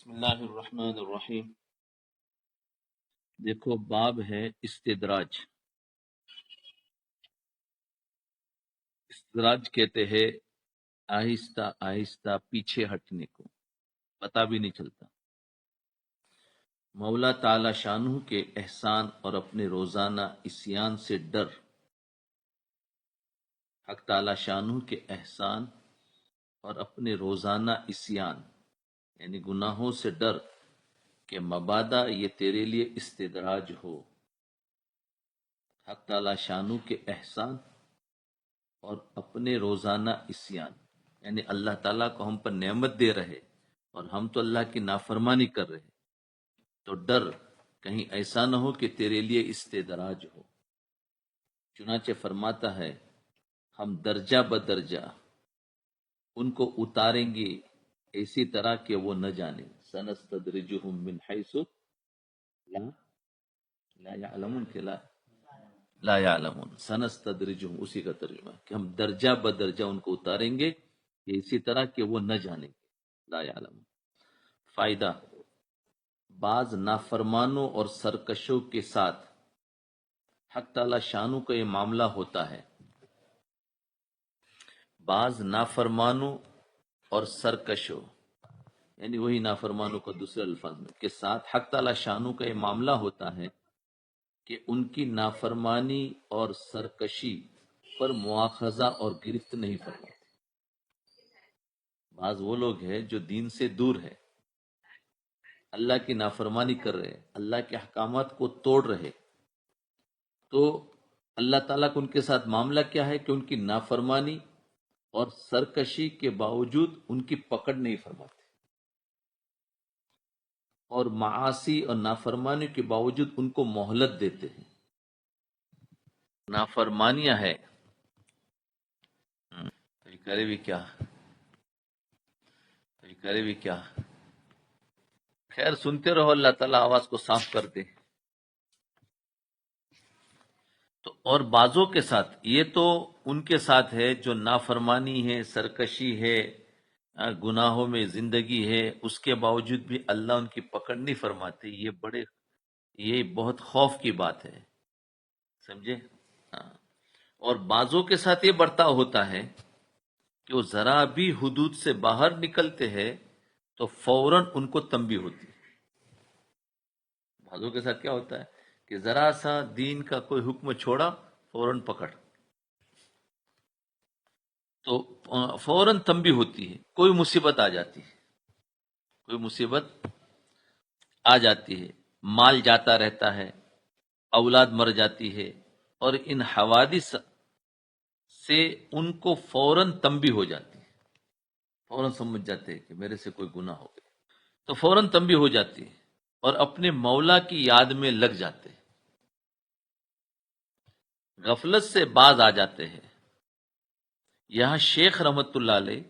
بسم اللہ الرحمن الرحیم۔ دیکھو باب ہے استدراج۔ استدراج کہتے ہیں آہستہ آہستہ پیچھے ہٹنے کو، پتہ بھی نہیں چلتا۔ مولا تعالی شانہ کے احسان اور اپنے روزانہ عصیان سے ڈر۔ حق تعالی شانہ کے احسان اور اپنے روزانہ عصیان یعنی گناہوں سے ڈر کہ مبادا یہ تیرے لیے استدراج ہو۔ حق تعالی شانہ کے احسان اور اپنے روزانہ عصیان یعنی اللہ تعالیٰ کو ہم پر نعمت دے رہے اور ہم تو اللہ کی نافرمانی کر رہے، تو ڈر کہیں ایسا نہ ہو کہ تیرے لیے استدراج ہو۔ چنانچہ فرماتا ہے ہم درجہ بدرجہ ان کو اتاریں گے ایسی طرح کہ وہ نہ جانے۔ سنستدرجہم من حیث لا یعلمون کہ لا یعلمون، سنستدرجہم اسی کا ترجمہ ہے کہ ہم درجہ بدرجہ ان کو اتاریں گے یہ اسی طرح کہ وہ نہ جانیں گے۔ لا یعلمون۔ فائدہ، بعض نافرمانوں اور سرکشوں کے ساتھ حق تعالی شانوں کا یہ معاملہ ہوتا ہے۔ بعض نافرمانوں اور سرکشوں یعنی وہی نافرمانوں کا دوسرے الفاظ میں کے ساتھ حق تعالی شانوں کا یہ معاملہ ہوتا ہے کہ ان کی نافرمانی اور سرکشی پر مواخذہ اور گرفت نہیں فرماتے۔ بعض وہ لوگ ہیں جو دین سے دور ہے، اللہ کی نافرمانی کر رہے، اللہ کے احکامات کو توڑ رہے، تو اللہ تعالیٰ کو ان کے ساتھ معاملہ کیا ہے کہ ان کی نافرمانی اور سرکشی کے باوجود ان کی پکڑ نہیں فرماتے، اور معاصی اور نافرمانی کے باوجود ان کو مہلت دیتے ہیں۔ نافرمانیاں ہے تو کرے بھی کیا، کرے بھی کیا۔ خیر سنتے رہو، اللہ تعالیٰ آواز کو صاف کر دے۔ تو اور بعضوں کے ساتھ یہ تو ان کے ساتھ ہے جو نافرمانی ہے، سرکشی ہے، گناہوں میں زندگی ہے، اس کے باوجود بھی اللہ ان کی پکڑ نہیں فرماتے۔ یہ بہت خوف کی بات ہے، سمجھے؟ ہاں۔ اور بعضوں کے ساتھ یہ برتاؤ ہوتا ہے کہ وہ ذرا بھی حدود سے باہر نکلتے ہیں تو فوراً ان کو تنبیہ ہوتی ہے۔ بعضوں کے ساتھ کیا ہوتا ہے کہ ذرا سا دین کا کوئی حکم چھوڑا فوراً پکڑ، تو فوراً تنبیہ ہوتی ہے، کوئی مصیبت آ جاتی ہے، کوئی مصیبت آ جاتی ہے، مال جاتا رہتا ہے، اولاد مر جاتی ہے، اور ان حوادث سے ان کو فوراً تنبیہ ہو جاتی ہے، فوراً سمجھ جاتے ہیں کہ میرے سے کوئی گناہ ہو گیا، تو فوراً تنبیہ ہو جاتی ہے اور اپنے مولا کی یاد میں لگ جاتے ہیں، غفلت سے باز آ جاتے ہیں۔ یہاں شیخ رحمت اللہ علیہ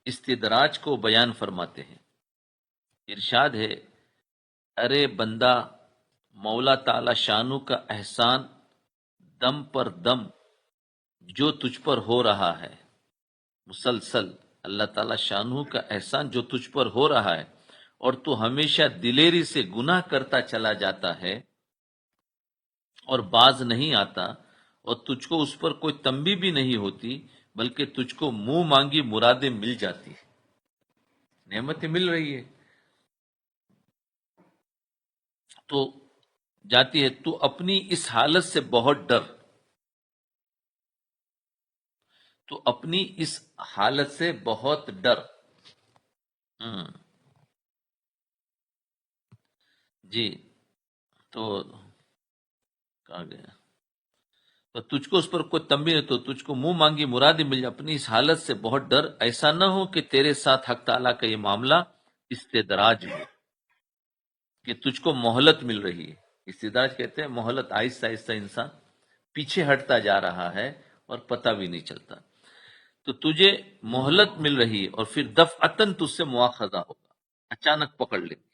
استدراج کو بیان فرماتے ہیں، ارشاد ہے ارے بندہ، مولا تعالی شانو کا احسان دم پر دم جو تجھ پر ہو رہا ہے، مسلسل اللہ تعالی شانو کا احسان جو تجھ پر ہو رہا ہے، اور تو ہمیشہ دلیری سے گناہ کرتا چلا جاتا ہے اور باز نہیں آتا، اور تجھ کو اس پر کوئی تنبیہ بھی نہیں ہوتی، بلکہ تجھ کو منہ مانگی مرادیں مل جاتی ہیں، نعمتیں مل رہی ہے تو جاتی ہے۔ تو اپنی اس حالت سے بہت ڈر، تو اپنی اس حالت سے بہت ڈر۔ جی، تو کہاں گیا؟ تو تجھ کو اس پر کوئی تنبیہ نہیں، تو تجھ کو منہ مانگی مرادی مل جائے، اپنی اس حالت سے بہت ڈر، ایسا نہ ہو کہ تیرے ساتھ حق تعالیٰ کا یہ معاملہ استدراج ہو، کہ تجھ کو مہلت مل رہی ہے۔ استدراج کہتے ہیں مہلت، آہستہ آہستہ انسان پیچھے ہٹتا جا رہا ہے اور پتہ بھی نہیں چلتا، تو تجھے مہلت مل رہی ہے اور پھر دفعتاً تجھ سے مواخذہ ہوگا، اچانک پکڑ لیں گے۔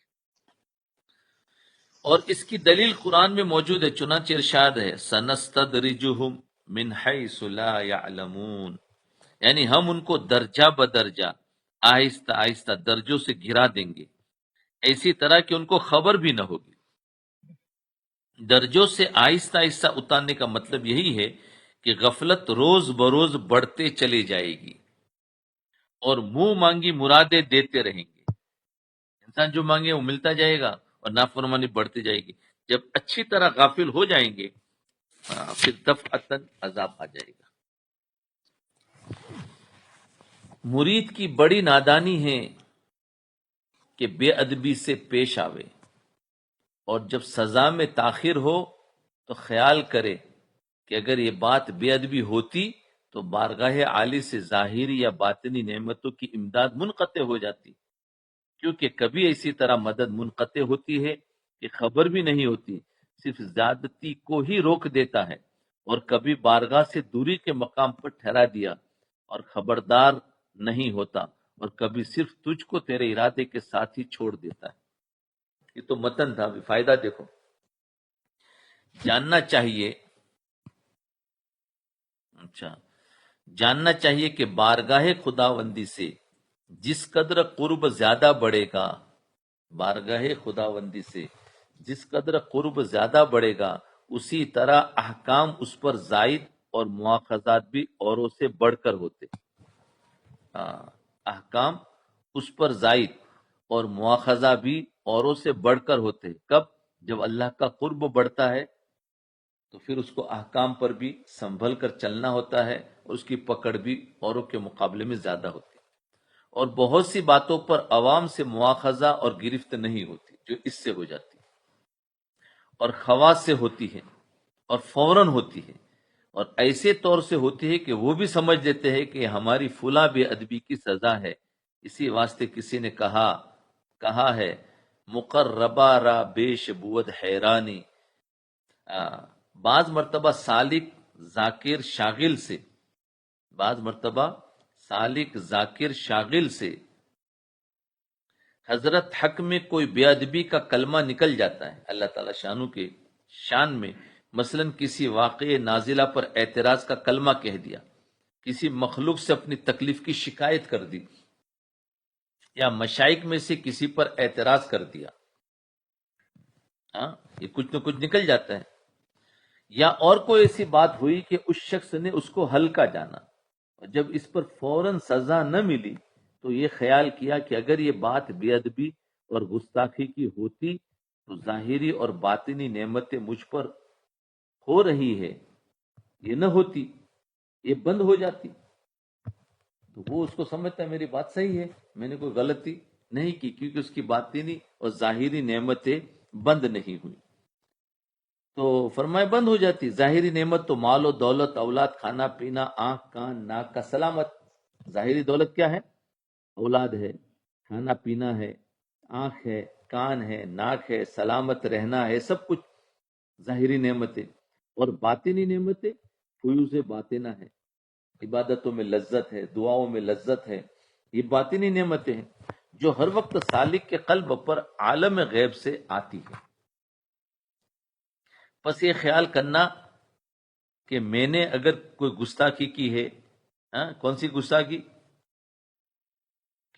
اور اس کی دلیل قرآن میں موجود ہے، چنانچہ ارشاد ہے سنستدرجہم من حیث لا یعلمون، یعنی ہم ان کو درجہ بدرجہ، آہستہ آہستہ درجوں سے گرا دیں گے، ایسی طرح کہ ان کو خبر بھی نہ ہوگی۔ درجوں سے آہستہ آہستہ اتارنے کا مطلب یہی ہے کہ غفلت روز بروز بڑھتے چلی جائے گی اور منہ مانگی مرادیں دیتے رہیں گے۔ انسان جو مانگے وہ ملتا جائے گا اور نافرمانی بڑھتی جائے گی۔ جب اچھی طرح غافل ہو جائیں گے پھر دفعتاً عذاب آ جائے گا۔ مرید کی بڑی نادانی ہے کہ بے ادبی سے پیش آوے، اور جب سزا میں تاخیر ہو تو خیال کرے کہ اگر یہ بات بے ادبی ہوتی تو بارگاہ عالی سے ظاہری یا باطنی نعمتوں کی امداد منقطع ہو جاتی، کیونکہ کبھی اسی طرح مدد منقطع ہوتی ہے کہ خبر بھی نہیں ہوتی، صرف زیادتی کو ہی روک دیتا ہے، اور کبھی بارگاہ سے دوری کے مقام پر ٹھہرا دیا اور خبردار نہیں ہوتا، اور کبھی صرف تجھ کو تیرے ارادے کے ساتھ ہی چھوڑ دیتا ہے۔ یہ تو متن تھا، فائدہ دیکھو۔ جاننا چاہیے جاننا چاہیے کہ بارگاہ خداوندی سے جس قدر قرب زیادہ بڑھے گا، بارگاہ خداوندی سے جس قدر قرب زیادہ بڑھے گا، اسی طرح احکام اس پر زائد اور مواخذات بھی اوروں سے بڑھ کر ہوتے۔ احکام اس پر زائد اور مواخذہ بھی اوروں سے بڑھ کر ہوتے۔ کب؟ جب اللہ کا قرب بڑھتا ہے تو پھر اس کو احکام پر بھی سنبھل کر چلنا ہوتا ہے، اور اس کی پکڑ بھی اوروں کے مقابلے میں زیادہ ہوتی ہے، اور بہت سی باتوں پر عوام سے مواخذہ اور گرفت نہیں ہوتی جو اس سے ہو جاتی اور خواص سے ہوتی ہے اور فوراً ہوتی ہے، اور ایسے طور سے ہوتی ہے کہ وہ بھی سمجھ لیتے ہیں کہ ہماری فلاں بے ادبی کی سزا ہے۔ اسی واسطے کسی نے کہا ہے مقربہ را بیش بود حیرانی۔ بعض مرتبہ سالک ذاکر شاغل سے حضرت حق میں کوئی بے ادبی کا کلمہ نکل جاتا ہے اللہ تعالیٰ شانو کے شان میں، مثلا کسی واقع نازلہ پر اعتراض کا کلمہ کہہ دیا، کسی مخلوق سے اپنی تکلیف کی شکایت کر دی، یا مشائخ میں سے کسی پر اعتراض کر دیا، یہ کچھ نہ کچھ نکل جاتا ہے، یا اور کوئی ایسی بات ہوئی کہ اس شخص نے اس کو ہلکا جانا، اور جب اس پر فوراً سزا نہ ملی تو یہ خیال کیا کہ اگر یہ بات بے ادبی اور گستاخی کی ہوتی تو ظاہری اور باطنی نعمتیں مجھ پر ہو رہی ہے یہ نہ ہوتی، یہ بند ہو جاتی۔ تو وہ اس کو سمجھتا ہے میری بات صحیح ہے، میں نے کوئی غلطی نہیں کی، کیونکہ اس کی باطنی اور ظاہری نعمتیں بند نہیں ہوئی۔ تو فرمائے بند ہو جاتی۔ ظاہری نعمت تو مال و دولت، اولاد، کھانا پینا، آنکھ کان ناک کا سلامت۔ ظاہری دولت کیا ہے؟ اولاد ہے، کھانا پینا ہے، آنکھ ہے، کان ہے، ناک ہے، سلامت رہنا ہے، سب کچھ ظاہری نعمتیں۔ اور باطنی نعمتیں فیوز باطنہ ہے، عبادتوں میں لذت ہے، دعاؤں میں لذت ہے، یہ باطنی نعمتیں ہیں جو ہر وقت سالک کے قلب پر عالم غیب سے آتی ہے۔ بس یہ خیال کرنا کہ میں نے اگر کوئی گستاخی کی ہے، کون سی گستاخی؟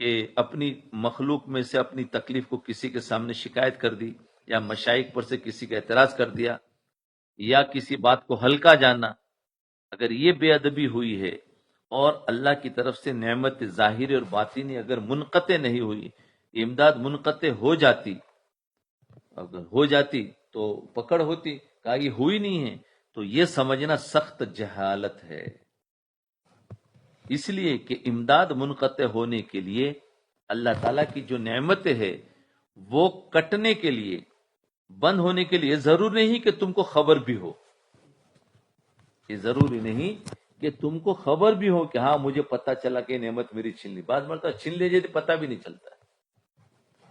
کہ اپنی مخلوق میں سے اپنی تکلیف کو کسی کے سامنے شکایت کر دی، یا مشائخ پر سے کسی کا اعتراض کر دیا، یا کسی بات کو ہلکا جانا، اگر یہ بے ادبی ہوئی ہے اور اللہ کی طرف سے نعمت ظاہری اور باطنی اگر منقطع نہیں ہوئی، امداد منقطع ہو جاتی، اگر ہو جاتی تو پکڑ ہوتی، کہا یہ ہوئی نہیں ہے، تو یہ سمجھنا سخت جہالت ہے۔ اس لیے کہ امداد منقطع ہونے کے لیے اللہ تعالیٰ کی جو نعمتیں ہے وہ کٹنے کے لیے، بند ہونے کے لیے ضرور نہیں کہ تم کو خبر بھی ہو، یہ ضروری نہیں کہ تم کو خبر بھی ہو کہ ہاں مجھے پتا چلا کہ نعمت میری چھین لی، بعض مرتبہ چھین لے جائے پتہ بھی نہیں چلتا ہے۔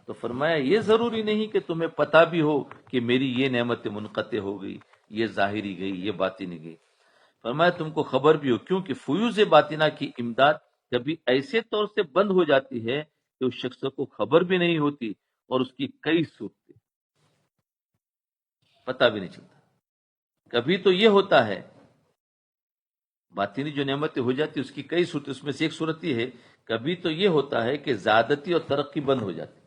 تو فرمایا یہ ضروری نہیں کہ تمہیں پتا بھی ہو کہ میری یہ نعمت منقطع ہو گئی، یہ ظاہری گئی، یہ باطنی گئی۔ فرمایا تم کو خبر بھی ہو، کیونکہ فیوز باطنہ کی امداد کبھی ایسے طور سے بند ہو جاتی ہے کہ اس شخص کو خبر بھی نہیں ہوتی، اور اس کی کئی صورتیں پتہ بھی نہیں چلتا۔ کبھی تو یہ ہوتا ہے باطنی جو نعمتیں ہو جاتی اس کی کئی صورت، اس میں سے ایک صورت یہ ہے، کبھی تو یہ ہوتا ہے کہ زیادتی اور ترقی بند ہو جاتی،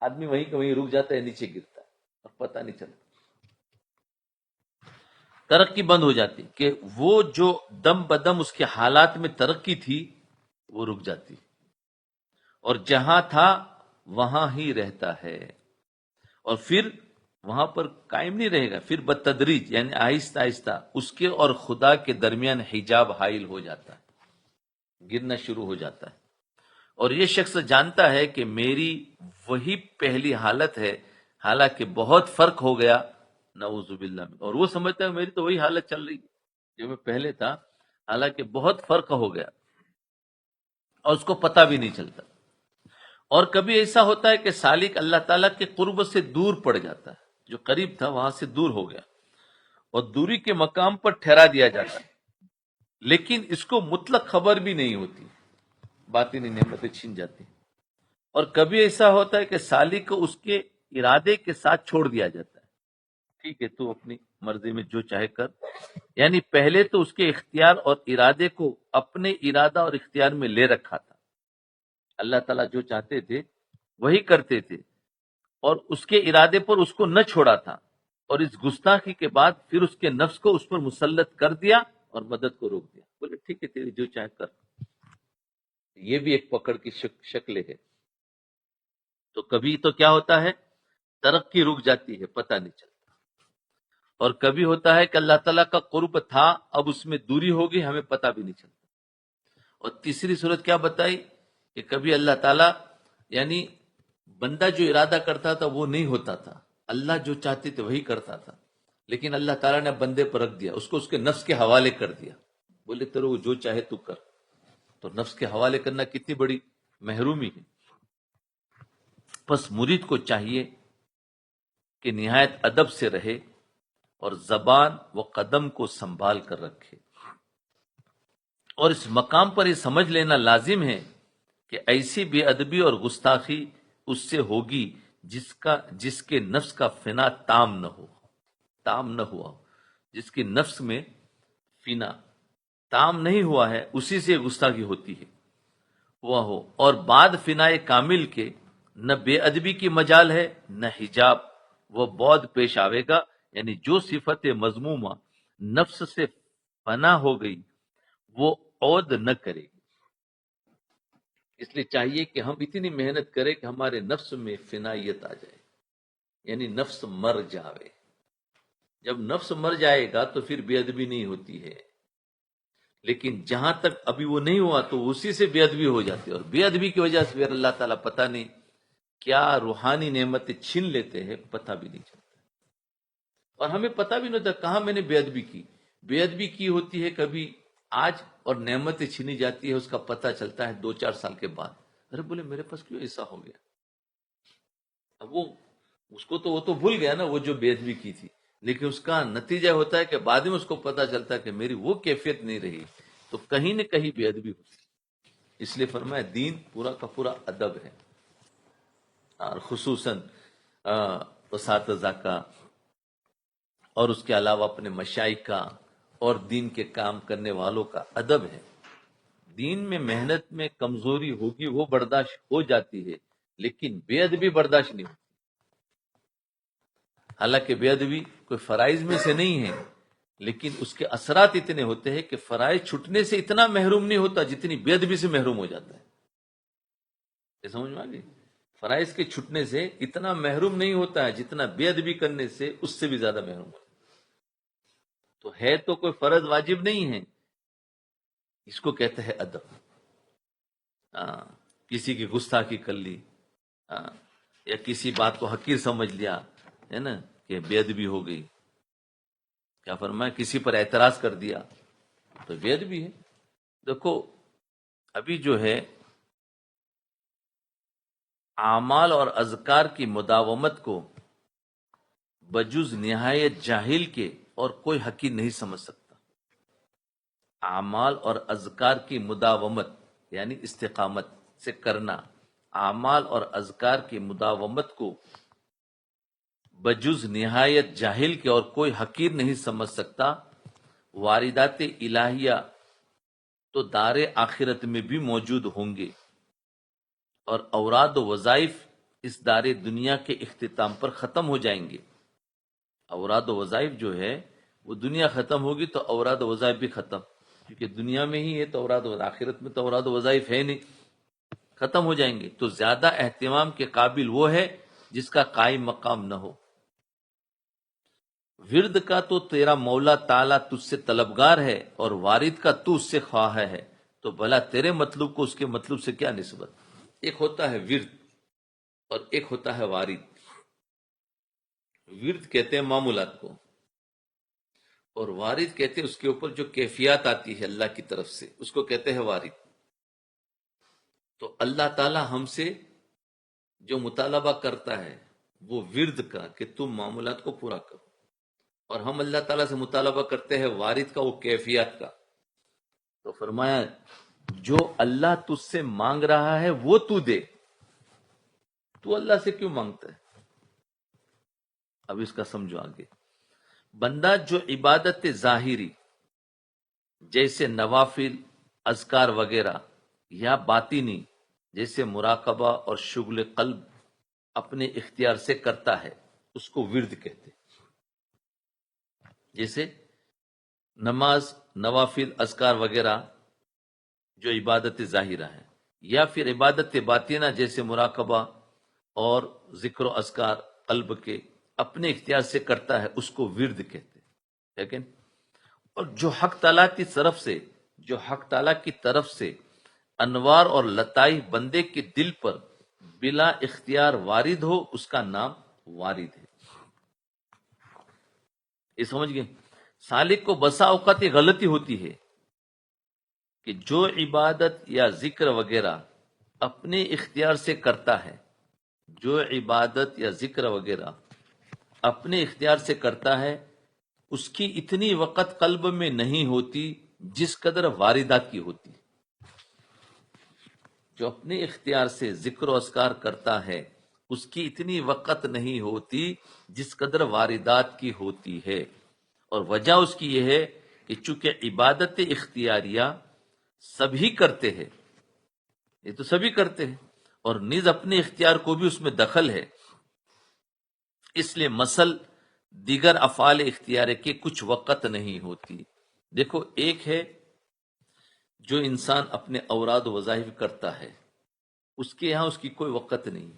آدمی وہیں کہ وہیں رک جاتا ہے، نیچے گرتا ہے اور پتہ نہیں چلتا، ترقی بند ہو جاتی کہ وہ جو دم بدم اس کے حالات میں ترقی تھی وہ رک جاتی، اور جہاں تھا وہاں ہی رہتا ہے، اور پھر وہاں پر قائم نہیں رہے گا، پھر بتدریج یعنی آہستہ آہستہ اس کے اور خدا کے درمیان حجاب حائل ہو جاتا ہے، گرنا شروع ہو جاتا ہے، اور یہ شخص جانتا ہے کہ میری وہی پہلی حالت ہے، حالانکہ بہت فرق ہو گیا، نعوذ باللہ من، اور وہ سمجھتا ہے میری تو وہی حالت چل رہی جو میں پہلے تھا، حالانکہ بہت فرق ہو گیا اور اس کو پتہ بھی نہیں چلتا۔ اور کبھی ایسا ہوتا ہے کہ سالک اللہ تعالیٰ کے قرب سے دور پڑ جاتا ہے، جو قریب تھا وہاں سے دور ہو گیا اور دوری کے مقام پر ٹھہرا دیا جاتا ہے، لیکن اس کو مطلق خبر بھی نہیں ہوتی، باطنی نعمتیں چھین جاتی۔ اور کبھی ایسا ہوتا ہے کہ سالک کو اس کے ارادے کے ساتھ چھوڑ دیا جاتا ہے، ٹھیک ہے تو اپنی مرضی میں جو چاہے کر، یعنی پہلے تو اس کے اختیار اور ارادے کو اپنے ارادہ اور اختیار میں لے رکھا تھا، اللہ تعالیٰ جو چاہتے تھے وہی کرتے تھے، اور اس کے ارادے پر اس کو نہ چھوڑا تھا، اور اس گستاخی کے بعد پھر اس کے نفس کو اس پر مسلط کر دیا اور مدد کو روک دیا، بولے ٹھیک ہے تیری جو چاہے کر۔ یہ بھی ایک پکڑ کی شکل ہے۔ تو کبھی تو کیا ہوتا ہے، ترقی رک جاتی ہے، پتہ نہیں چلتا، اور کبھی ہوتا ہے کہ اللہ تعالیٰ کا قرب تھا، اب اس میں دوری ہوگی، ہمیں پتہ بھی نہیں چلتا۔ اور تیسری صورت کیا بتائی کہ کبھی اللہ تعالیٰ یعنی بندہ جو ارادہ کرتا تھا وہ نہیں ہوتا تھا، اللہ جو چاہتے تھے وہی کرتا تھا، لیکن اللہ تعالیٰ نے بندے پر رکھ دیا، اس کو اس کے نفس کے حوالے کر دیا، بولے تیرے وہ جو چاہے تو کر۔ تو نفس کے حوالے کرنا کتنی بڑی محرومی ہے۔ پس مرید کو چاہیے کہ نہایت ادب سے رہے اور زبان و قدم کو سنبھال کر رکھے، اور اس مقام پر یہ سمجھ لینا لازم ہے کہ ایسی بے ادبی اور گستاخی اس سے ہوگی جس کے نفس کا فنا تام نہ ہوا ہو، جس کے نفس میں فنا تام نہیں ہوا ہے، اسی سے گستاخی ہوتی ہے ہوا ہو، اور بعد فنائے کامل کے نہ بے ادبی کی مجال ہے نہ حجاب، وہ بعد پیش آئے گا، یعنی جو صفت مذمومہ نفس سے فنا ہو گئی وہ عود نہ کرے گی۔ اس لیے چاہیے کہ ہم اتنی محنت کریں کہ ہمارے نفس میں فنائیت آ جائے، یعنی نفس مر جاوے۔ جب نفس مر جائے گا تو پھر بے ادبی نہیں ہوتی ہے، لیکن جہاں تک ابھی وہ نہیں ہوا تو اسی سے بے ادبی ہو جاتی ہے، اور بے ادبی کی وجہ سے پھر اللہ تعالیٰ پتہ نہیں کیا روحانی نعمتیں چھین لیتے ہیں، پتہ بھی نہیں چلتا، اور ہمیں پتہ بھی نہیں ہوتا کہاں میں نے بے ادبی کی۔ بے ادبی کی ہوتی ہے کبھی آج، اور نعمتیں چھینی جاتی ہے، اس کا پتہ چلتا ہے 2-4 سال کے بعد، ارے بولے میرے پاس کیوں ایسا ہو گیا۔ اب اس کو تو وہ تو بھول گیا نا وہ جو بے ادبی کی تھی، لیکن اس کا نتیجہ ہوتا ہے کہ بعد میں اس کو پتہ چلتا ہے کہ میری وہ کیفیت نہیں رہی، تو کہیں نہ کہیں بے ادبی ہوتی۔ اس لیے فرمایا دین پورا کا پورا ادب ہے، اور خصوصاً اساتذہ کا، اور اس کے علاوہ اپنے مشائخ کا، اور دین کے کام کرنے والوں کا ادب ہے۔ دین میں محنت میں کمزوری ہوگی وہ برداشت ہو جاتی ہے، لیکن بے ادبی برداشت نہیں ہوتی۔ حالانکہ بے ادبی کوئی فرائض میں سے نہیں ہے، لیکن اس کے اثرات اتنے ہوتے ہیں کہ فرائض چھٹنے سے اتنا محروم نہیں ہوتا جتنی بے ادبی سے محروم ہو جاتا ہے۔ یہ سمجھ میں آ گئی؟ فرائض کے چھٹنے سے اتنا محروم نہیں ہوتا ہے جتنا بے ادبی کرنے سے اس سے بھی زیادہ محروم ہوتا ہے۔ تو ہے تو کوئی فرض واجب نہیں ہے، اس کو کہتے ہیں ادب۔ کسی کی گستاخی کر لی، یا کسی بات کو حقیر سمجھ لیا، ہے نا، کہ بے ادبی ہو گئی، کیا فرمایا کسی پر اعتراض کر دیا تو بے ادبی ہے۔ دیکھو ابھی جو ہے اعمال اور اذکار کی مداومت کو بجز نہایت جاہل کے اور کوئی حقیر نہیں سمجھ سکتا۔ اعمال اور اذکار کی مداومت یعنی استقامت سے کرنا، اعمال اور اذکار کی مداومت کو بجز نہایت جاہل کے اور کوئی حقیر نہیں سمجھ سکتا۔ واردات الہیہ تو دار آخرت میں بھی موجود ہوں گے، اور اوراد و وظائف اس دار دنیا کے اختتام پر ختم ہو جائیں گے. اوراد و وظائف جو ہے وہ دنیا ختم ہوگی تو اوراد و وظائف بھی ختم، کیونکہ دنیا میں ہی ہے تو اوراد و آخرت میں تو اوراد و وظائف ہے نہیں، ختم ہو جائیں گے. تو زیادہ اہتمام کے قابل وہ ہے جس کا قائم مقام نہ ہو. ورد کا تو تیرا مولا تعالیٰ تجھ سے طلبگار ہے اور وارد کا تو اس سے خواہ ہے، تو بھلا تیرے مطلوب کو اس کے مطلوب سے کیا نسبت؟ ایک ہوتا ہے ورد اور ایک ہوتا ہے وارد. ورد کہتے ہیں معمولات کو، اور وارد کہتے ہیں اس کے اوپر جو کیفیات آتی ہے اللہ کی طرف سے، اس کو کہتے ہیں وارد. تو اللہ تعالی ہم سے جو مطالبہ کرتا ہے وہ ورد کا کہ تم معمولات کو پورا کرو، اور ہم اللہ تعالیٰ سے مطالبہ کرتے ہیں وارد کا، وہ کیفیات کا. تو فرمایا جو اللہ تجھ سے مانگ رہا ہے وہ تو دے، تو اللہ سے کیوں مانگتا ہے؟ اب اس کا سمجھو آگے. بندہ جو عبادت ظاہری جیسے نوافل، اذکار وغیرہ، یا باطنی جیسے مراقبہ اور شغل قلب اپنے اختیار سے کرتا ہے اس کو ورد کہتے ہیں. جیسے نماز، نوافل، اذکار وغیرہ جو عبادت ظاہرہ ہے، یا پھر عبادت باطنہ جیسے مراقبہ اور ذکر و اذکار قلب کے اپنے اختیار سے کرتا ہے اس کو ورد کہتے ہیں. لیکن اور جو حق تعالیٰ کی طرف سے انوار اور لطائف بندے کے دل پر بلا اختیار وارد ہو اس کا نام وارد ہے. یہ سمجھ گئے؟ سالک کو بسا اوقات یہ غلطی ہوتی ہے کہ جو عبادت یا ذکر وغیرہ اپنے اختیار سے کرتا ہے، جو عبادت یا ذکر وغیرہ اپنے اختیار سے کرتا ہے اس کی اتنی وقت قلب میں نہیں ہوتی جس قدر واردات کی ہوتی. جو اپنے اختیار سے ذکر و اذکار کرتا ہے اس کی اتنی وقت نہیں ہوتی جس قدر واردات کی ہوتی ہے. اور وجہ اس کی یہ ہے کہ چونکہ عبادت اختیاریہ سبھی کرتے ہیں، یہ تو سبھی کرتے ہیں، اور نیز اپنے اختیار کو بھی اس میں دخل ہے، اس لیے مثل دیگر افعال اختیارے کے کچھ وقت نہیں ہوتی. دیکھو ایک ہے جو انسان اپنے اوراد و وظائف کرتا ہے، اس کے یہاں اس کی کوئی وقت نہیں،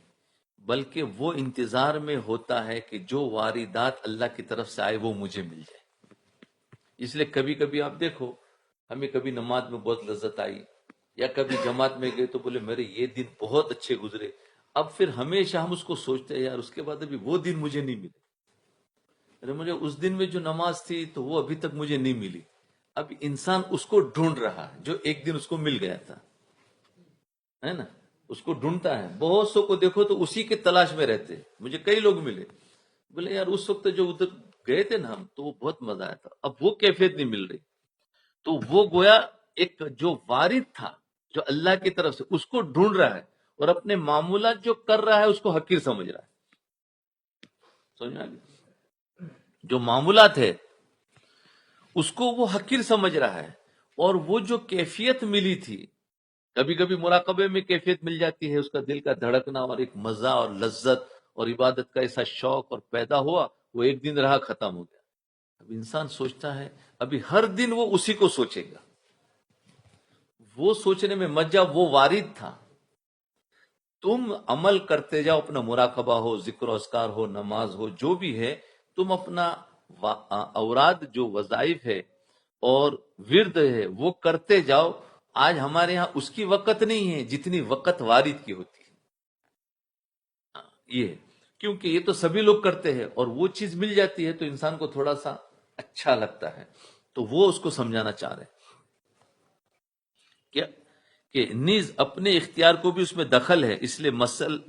بلکہ وہ انتظار میں ہوتا ہے کہ جو واردات اللہ کی طرف سے آئے وہ مجھے مل جائے. اس لیے کبھی کبھی آپ دیکھو ہمیں کبھی نماز میں بہت لذت آئی یا کبھی جماعت میں گئے تو بولے میرے یہ دن بہت اچھے گزرے. اب پھر ہمیشہ ہم اس کو سوچتے ہیں یار اس کے بعد ابھی وہ دن مجھے نہیں ملے، ارے مجھے اس دن میں جو نماز تھی تو وہ ابھی تک مجھے نہیں ملی. اب انسان اس کو ڈھونڈ رہا ہے جو ایک دن اس کو مل گیا تھا، ہے نا، اس کو ڈھونڈتا ہے. بہت سو کو دیکھو تو اسی کے تلاش میں رہتے. مجھے کئی لوگ ملے بولے یار اس وقت جو ادھر گئے تھے نا ہم تو وہ بہت مزہ آیا تھا، اب وہ کیفیت نہیں مل رہی. تو وہ گویا ایک جو وارد تھا جو اللہ کی طرف سے اس کو ڈھونڈ رہا ہے، اور اپنے معمولات جو کر رہا ہے اس کو حقیر سمجھ رہا ہے. سمجھ میں آ گیا؟ جو معمولات ہے اس کو وہ حقیر سمجھ رہا ہے، اور وہ جو کیفیت ملی تھی، کبھی کبھی مراقبے میں کیفیت مل جاتی ہے، اس کا دل کا دھڑکنا اور ایک مزہ اور لذت اور عبادت کا ایسا شوق اور پیدا ہوا، وہ ایک دن رہا ختم ہو گیا. اب انسان سوچتا ہے ابھی ہر دن وہ اسی کو سوچے گا. وہ سوچنے میں مزہ وہ وارد تھا. تم عمل کرتے جاؤ، اپنا مراقبہ ہو، ذکر و اذکار ہو، نماز ہو، جو بھی ہے، تم اپنا اوراد جو وظائف ہے اور ورد ہے وہ کرتے جاؤ. آج ہمارے ہاں اس کی وقت نہیں ہے جتنی وقت وارد کی ہوتی ہے. یہ کیونکہ یہ تو سبھی لوگ کرتے ہیں اور وہ چیز مل جاتی ہے تو انسان کو تھوڑا سا اچھا لگتا ہے. تو وہ اس کو سمجھانا چاہ رہے کیا کہ نیز اپنے اختیار کو بھی اس میں دخل ہے، اس لیے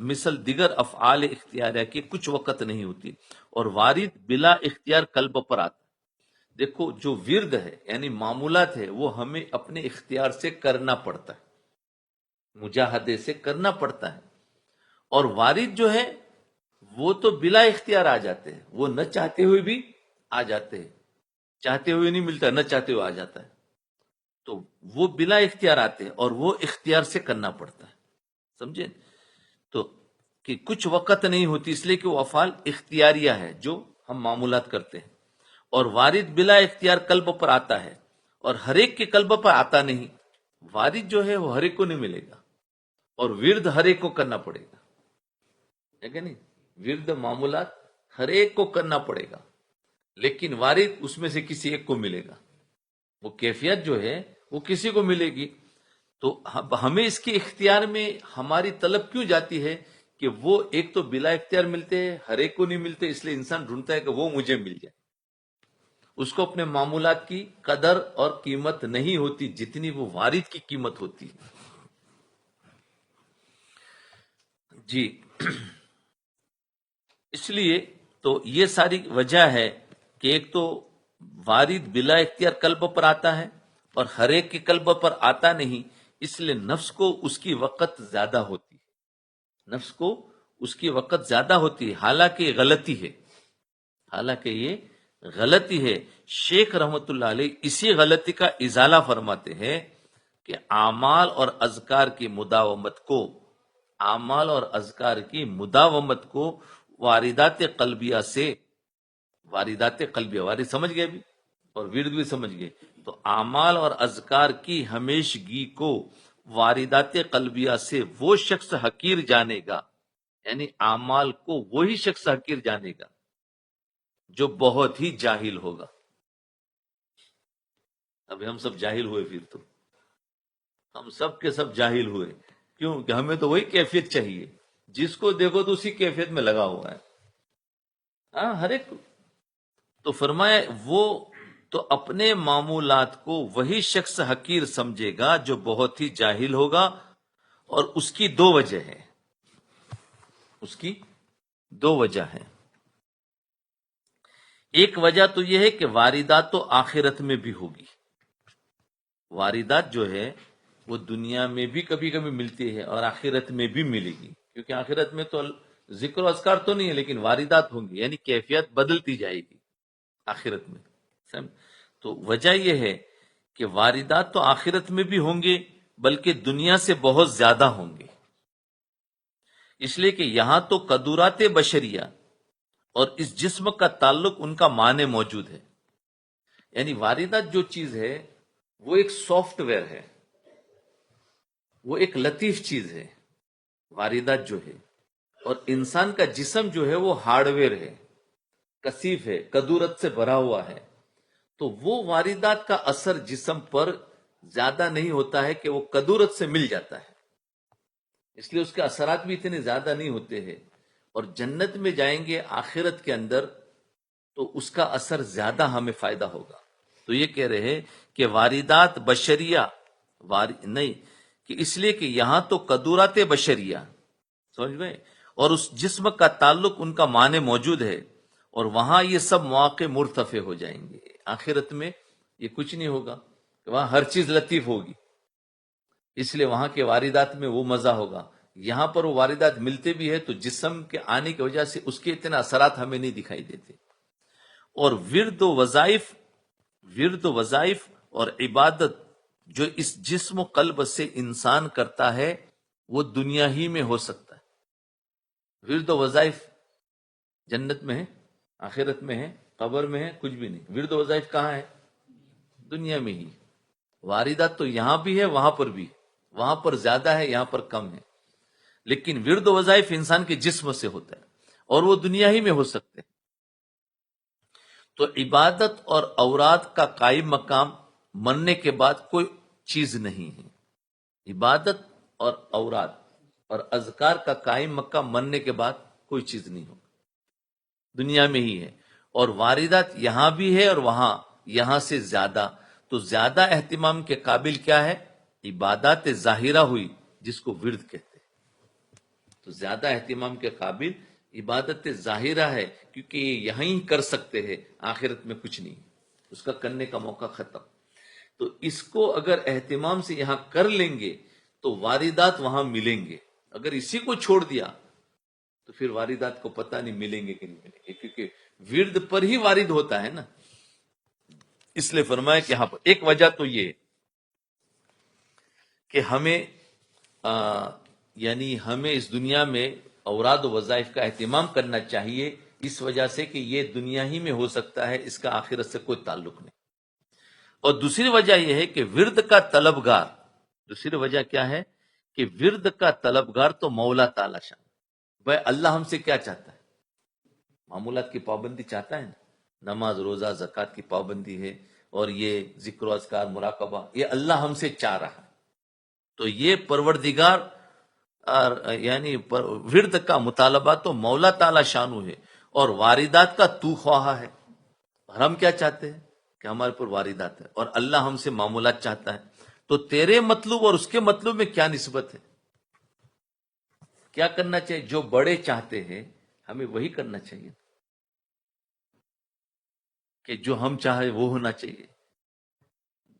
مثل دیگر افعال اختیاریہ کی کچھ وقت نہیں ہوتی، اور وارد بلا اختیار قلب پر آتا. دیکھو جو ورد ہے یعنی معمولات ہے وہ ہمیں اپنے اختیار سے کرنا پڑتا ہے، مجاہدے سے کرنا پڑتا ہے. اور وارد جو ہے وہ تو بلا اختیار آ جاتے ہیں، وہ نہ چاہتے ہوئے بھی آ جاتے ہیں، چاہتے ہوئے نہیں ملتا، نہ چاہتے ہوئے آ جاتا ہے. تو وہ بلا اختیار آتے ہیں اور وہ اختیار سے کرنا پڑتا ہے. سمجھے؟ تو کہ کچھ وقت نہیں ہوتی، اس لیے کہ وہ افعال اختیاریہ ہے جو ہم معمولات کرتے ہیں، اور وارد بلا اختیار قلب پر آتا ہے، اور ہر ایک کے قلب پر آتا نہیں. وارد جو ہے وہ ہر ایک کو نہیں ملے گا، اور ورد ہر ایک کو کرنا پڑے گا، ہے کہ نہیں؟ ورد معمولات ہر ایک کو کرنا پڑے گا، لیکن وارد اس میں سے کسی ایک کو ملے گا. وہ کیفیت جو ہے وہ کسی کو ملے گی. تو ہمیں اس کے اختیار میں ہماری طلب کیوں جاتی ہے کہ وہ ایک تو بلا اختیار ملتے ہیں، ہر ایک کو نہیں ملتے، اس لیے انسان ڈھونڈتا ہے کہ وہ مجھے مل جائے. اس کو اپنے معمولات کی قدر اور قیمت نہیں ہوتی جتنی وہ وارد کی قیمت ہوتی ہے. جی اس لیے تو یہ ساری وجہ ہے کہ ایک تو وارد بلا اختیار قلب پر آتا ہے اور ہر ایک کے قلب پر آتا نہیں، اس لیے نفس کو اس کی وقت زیادہ ہوتی ہے، نفس کو اس کی وقت زیادہ ہوتی ہے، حالانکہ یہ غلطی ہے، حالانکہ یہ غلطی ہے. شیخ رحمت اللہ علیہ اسی غلطی کا ازالہ فرماتے ہیں کہ اعمال اور اذکار کی مداومت کو، اعمال اور اذکار کی مداومت کو واردات قلبیہ سے، واردات قلبیہ، وارد سمجھ گئے بھی اور ورد بھی سمجھ گئے، تو اعمال اور اذکار کی ہمیشگی کو واردات قلبیہ سے وہ شخص حقیر جانے گا، یعنی اعمال کو وہی شخص حقیر جانے گا جو بہت ہی جاہل ہوگا. اب ہم سب جاہل ہوئے، پھر تو ہم سب کے سب جاہل ہوئے. کیوں کہ ہمیں تو وہی کیفیت چاہیے، جس کو دیکھو تو اسی کیفیت میں لگا ہوا ہے. ہاں ہر ایک کو. تو فرمایا وہ تو اپنے معمولات کو وہی شخص حقیر سمجھے گا جو بہت ہی جاہل ہوگا، اور اس کی دو وجہ ہے، اس کی دو وجہ ہے. ایک وجہ تو یہ ہے کہ واردات تو آخرت میں بھی ہوگی، واردات جو ہے وہ دنیا میں بھی کبھی کبھی ملتی ہے اور آخرت میں بھی ملے گی، کیونکہ آخرت میں تو ذکر و اذکار تو نہیں ہے لیکن واردات ہوں گی، یعنی کیفیت بدلتی جائے گی آخرت میں. تو وجہ یہ ہے کہ واردات تو آخرت میں بھی ہوں گے بلکہ دنیا سے بہت زیادہ ہوں گے، اس لیے کہ یہاں تو قدورات بشریہ اور اس جسم کا تعلق ان کا معنی موجود ہے. یعنی واردات جو چیز ہے وہ ایک سافٹ ویئر ہے، وہ ایک لطیف چیز ہے واردات جو ہے، اور انسان کا جسم جو ہے وہ ہارڈ ویئر ہے، کثیف ہے، قدورت سے بھرا ہوا ہے. تو وہ واردات کا اثر جسم پر زیادہ نہیں ہوتا ہے کہ وہ قدورت سے مل جاتا ہے، اس لیے اس کے اثرات بھی اتنے زیادہ نہیں ہوتے ہیں. اور جنت میں جائیں گے آخرت کے اندر تو اس کا اثر زیادہ ہمیں فائدہ ہوگا. تو یہ کہہ رہے ہیں کہ واردات بشریہ نہیں، کہ اس لیے کہ یہاں تو قدورات بشریہ، سمجھ گئے، اور اس جسم کا تعلق ان کا معنی موجود ہے، اور وہاں یہ سب مواقع مرتفع ہو جائیں گے. آخرت میں یہ کچھ نہیں ہوگا، وہاں ہر چیز لطیف ہوگی، اس لیے وہاں کے واردات میں وہ مزہ ہوگا. یہاں پر وہ واردات ملتے بھی ہے تو جسم کے آنے کی وجہ سے اس کے اتنے اثرات ہمیں نہیں دکھائی دیتے. اور ورد و وظائف اور عبادت جو اس جسم و قلب سے انسان کرتا ہے وہ دنیا ہی میں ہو سکتا ہے. ورد و وظائف جنت میں ہے، آخرت میں ہے، قبر میں ہے، کچھ بھی نہیں. ورد و وظائف کہاں ہے؟ دنیا میں ہی. واردات تو یہاں بھی ہے وہاں پر بھی، وہاں پر زیادہ ہے یہاں پر کم ہے، لیکن ورد و وظائف انسان کے جسم سے ہوتا ہے اور وہ دنیا ہی میں ہو سکتے ہیں. تو عبادت اور اوراد کا قائم مقام مرنے کے بعد کوئی چیز نہیں ہے. عبادت اور اوراد اور اذکار کا قائم مقام مرنے کے بعد کوئی چیز نہیں ہو، دنیا میں ہی ہے. اور واردات یہاں بھی ہے اور وہاں، یہاں سے زیادہ. تو زیادہ اہتمام کے قابل کیا ہے؟ عبادات ظاہرہ ہوئی جس کو ورد کہتے ہیں. تو زیادہ اہتمام کے قابل عبادت ظاہرہ ہے کیونکہ یہ یہیں کر سکتے ہیں، آخرت میں کچھ نہیں، اس کا کرنے کا موقع ختم. تو اس کو اگر اہتمام سے یہاں کر لیں گے تو واردات وہاں ملیں گے. اگر اسی کو چھوڑ دیا تو پھر واردات کو پتہ نہیں ملیں گے کہ نہیں ملیں گے، کیونکہ ورد پر ہی وارد ہوتا ہے نا. اس لیے فرمایا کہ یہاں پر ایک وجہ تو یہ کہ ہمیں یعنی ہمیں اس دنیا میں اوراد و وظائف کا اہتمام کرنا چاہیے، اس وجہ سے کہ یہ دنیا ہی میں ہو سکتا ہے، اس کا آخرت سے کوئی تعلق نہیں۔ اور دوسری وجہ یہ ہے کہ ورد کا طلبگار، دوسری وجہ کیا ہے کہ ورد کا طلبگار تو مولا تعالی شان۔ بھائی اللہ ہم سے کیا چاہتا ہے؟ معمولات کی پابندی چاہتا ہے نا، نماز روزہ زکوٰۃ کی پابندی ہے، اور یہ ذکر و اذکار مراقبہ، یہ اللہ ہم سے چاہ رہا ہے۔ تو یہ پروردگار یعنی ورد کا مطالبہ تو مولا تعالی شانو ہے، اور واردات کا تو خواہا ہے۔ اور ہم کیا چاہتے ہیں کہ ہمارے پر واردات ہے، اور اللہ ہم سے معمولات چاہتا ہے۔ تو تیرے مطلوب اور اس کے مطلوب میں کیا نسبت ہے؟ کیا کرنا چاہیے؟ جو بڑے چاہتے ہیں ہمیں وہی کرنا چاہیے، کہ جو ہم چاہے وہ ہونا چاہیے۔